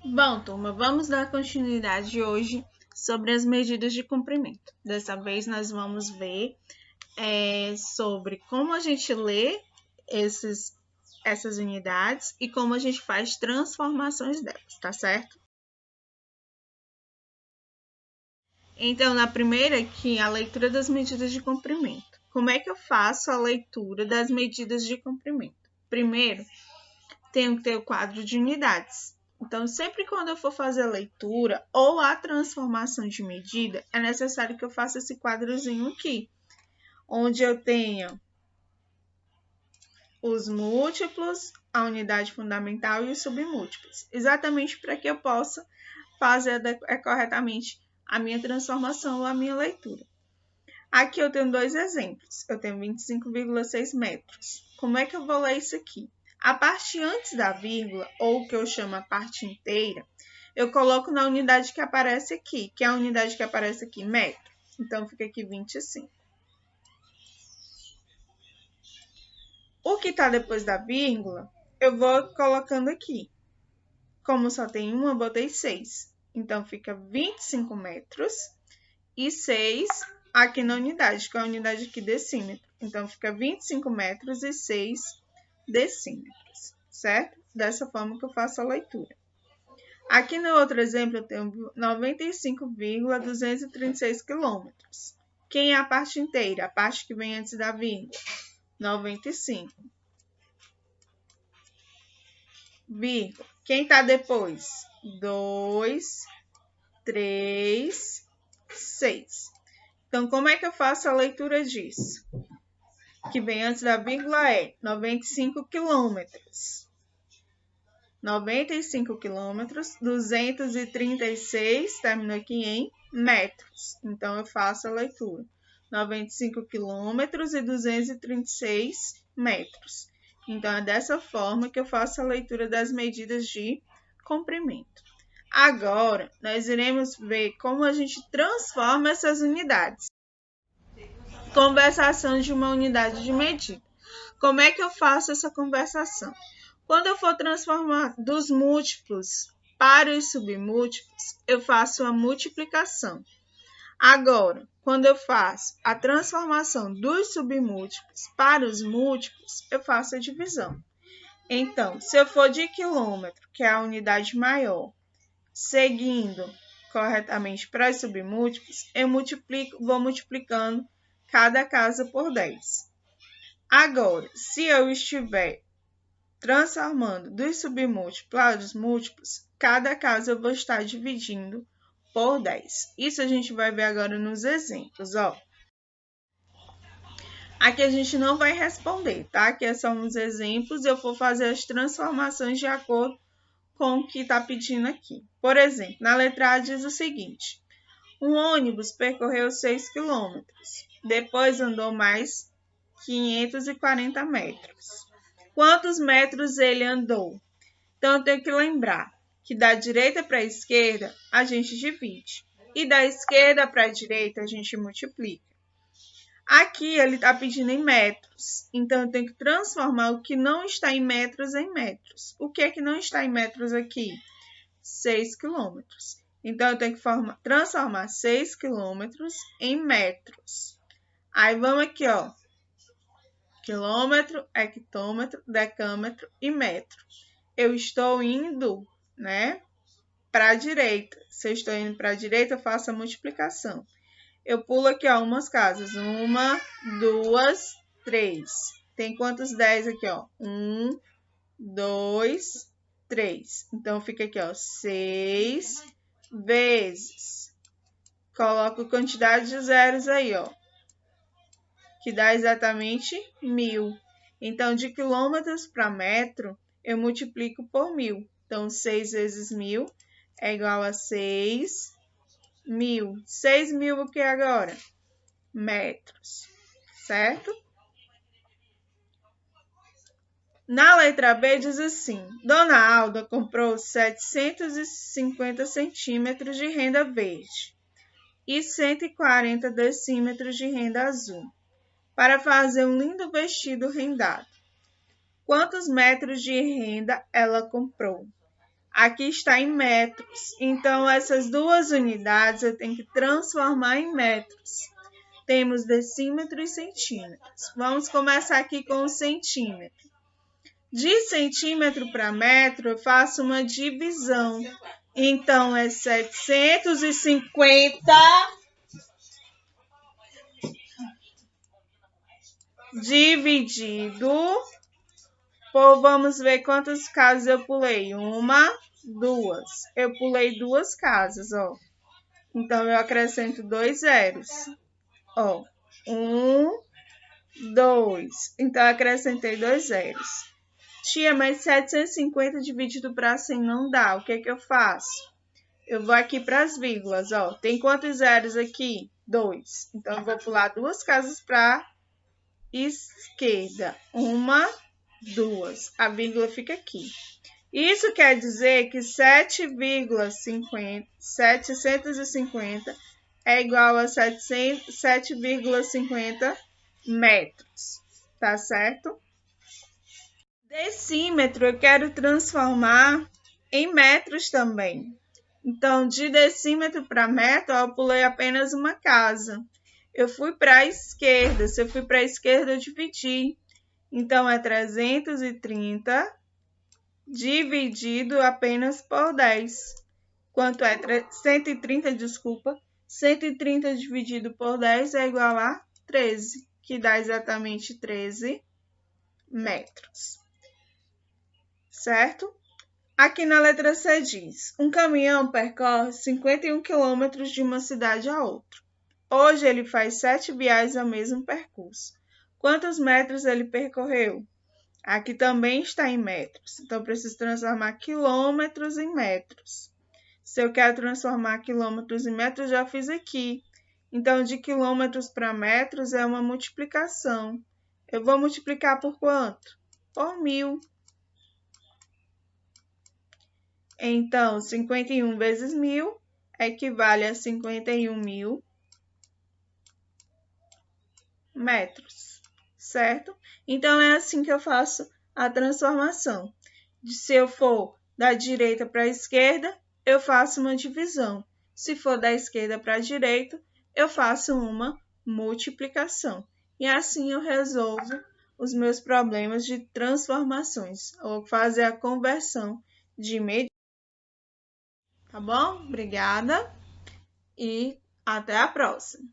Bom, turma, vamos dar continuidade hoje sobre as medidas de comprimento. Dessa vez nós vamos ver sobre como a gente lê essas unidades e como a gente faz transformações delas, tá certo? Então, na primeira aqui, a leitura das medidas de comprimento. Como é que eu faço a leitura das medidas de comprimento? Primeiro, tenho que ter o quadro de unidades. Então, sempre quando eu for fazer a leitura ou a transformação de medida, é necessário que eu faça esse quadrozinho aqui, onde eu tenha os múltiplos, a unidade fundamental e os submúltiplos, exatamente para que eu possa fazer corretamente a minha transformação ou a minha leitura. Aqui eu tenho dois exemplos. Eu tenho 25,6 metros. Como é que eu vou ler isso aqui? A parte antes da vírgula, ou o que eu chamo a parte inteira, eu coloco na unidade que aparece aqui, que é a unidade que aparece aqui, metro. Então, fica aqui 25. O que está depois da vírgula, eu vou colocando aqui. Como só tem uma, eu botei 6. Então, fica 25 metros e 6 aqui na unidade, que é a unidade aqui decímetro. Então, fica 25 metros e 6 decímetros, certo? Dessa forma que eu faço a leitura. Aqui no outro exemplo, eu tenho 95,236 quilômetros. Quem é a parte inteira? A parte que vem antes da vírgula. 95. Vírgula. Quem está depois? 2, 3, 6. Então, como é que eu faço a leitura disso? Que vem antes da vírgula é 95 quilômetros. 95 quilômetros, 236, termina aqui em metros. Então, eu faço a leitura. 95 quilômetros e 236 metros. Então, é dessa forma que eu faço a leitura das medidas de comprimento. Agora, nós iremos ver como a gente transforma essas unidades. Conversação de uma unidade de medida. Como é que eu faço essa conversação? Quando eu for transformar dos múltiplos para os submúltiplos, eu faço a multiplicação. Agora, quando eu faço a transformação dos submúltiplos para os múltiplos, eu faço a divisão. Então, se eu for de quilômetro, que é a unidade maior, seguindo corretamente para os submúltiplos, eu vou multiplicando cada casa por 10. Agora, se eu estiver transformando dos submúltiplos para os múltiplos, cada casa eu vou estar dividindo por 10. Isso a gente vai ver agora nos exemplos, ó. Aqui a gente não vai responder, tá? Aqui são uns exemplos, eu vou fazer as transformações de acordo com o que está pedindo aqui. Por exemplo, na letra A diz o seguinte: um ônibus percorreu 6 quilômetros, depois andou mais 540 metros. Quantos metros ele andou? Então, eu tenho que lembrar que da direita para a esquerda, a gente divide. E da esquerda para a direita, a gente multiplica. Aqui, ele está pedindo em metros. Então, eu tenho que transformar o que não está em metros em metros. O que é que não está em metros aqui? 6 quilômetros. Então, eu tenho que transformar 6 quilômetros em metros. Aí, vamos aqui, ó. Quilômetro, hectômetro, decâmetro e metro. Eu estou indo, né, para a direita. Se eu estou indo para a direita, eu faço a multiplicação. Eu pulo aqui, ó, umas casas. 1, 2, 3. Tem quantos 10 aqui, ó? 1, 2, 3. Então, fica aqui, ó, 6 vezes. Coloco quantidade de zeros aí, ó, que dá exatamente 1000. Então, de quilômetros para metro, eu multiplico por 1000. Então, 6 vezes 1000 é igual a 6.000. 6.000 o que agora? Metros, certo? Na letra B diz assim: Dona Alda comprou 750 centímetros de renda verde e 140 decímetros de renda azul para fazer um lindo vestido rendado. Quantos metros de renda ela comprou? Aqui está em metros. Então, essas duas unidades eu tenho que transformar em metros. Temos decímetro e centímetros. Vamos começar aqui com o centímetro. De centímetro para metro, eu faço uma divisão. Então, é 750 dividido por, vamos ver quantas casas eu pulei. 1, 2. Eu pulei 2 casas, ó. Então, eu acrescento 2 zeros. Ó, 1, 2. Então, eu acrescentei 2 zeros. Tia, mas 750 dividido para 100 não dá. O que é que eu faço? Eu vou aqui para as vírgulas, ó. Tem quantos zeros aqui? 2. Então, eu vou pular 2 casas para esquerda. 1, 2. A vírgula fica aqui. Isso quer dizer que 750 é igual a 7,50 metros. Tá certo? Decímetro eu quero transformar em metros também. Então, de decímetro para metro, eu pulei apenas uma casa. Eu fui para a esquerda. Se eu fui para a esquerda, eu dividi. Então, é 330 dividido apenas por 10. Quanto é? 130, desculpa. 130 dividido por 10 é igual a 13, que dá exatamente 13 metros. Certo? Aqui na letra C diz: um caminhão percorre 51 quilômetros de uma cidade a outra. Hoje ele faz 7 viagens ao mesmo percurso. Quantos metros ele percorreu? Aqui também está em metros. Então, eu preciso transformar quilômetros em metros. Se eu quero transformar quilômetros em metros, já fiz aqui. Então, de quilômetros para metros é uma multiplicação. Eu vou multiplicar por quanto? Por 1000. Então, 51 vezes 1000 equivale a 51.000 metros, certo? Então, é assim que eu faço a transformação. Se eu for da direita para a esquerda, eu faço uma divisão. Se for da esquerda para a direita, eu faço uma multiplicação. E assim eu resolvo os meus problemas de transformações, ou fazer a conversão de medidas. Tá bom? Obrigada e até a próxima.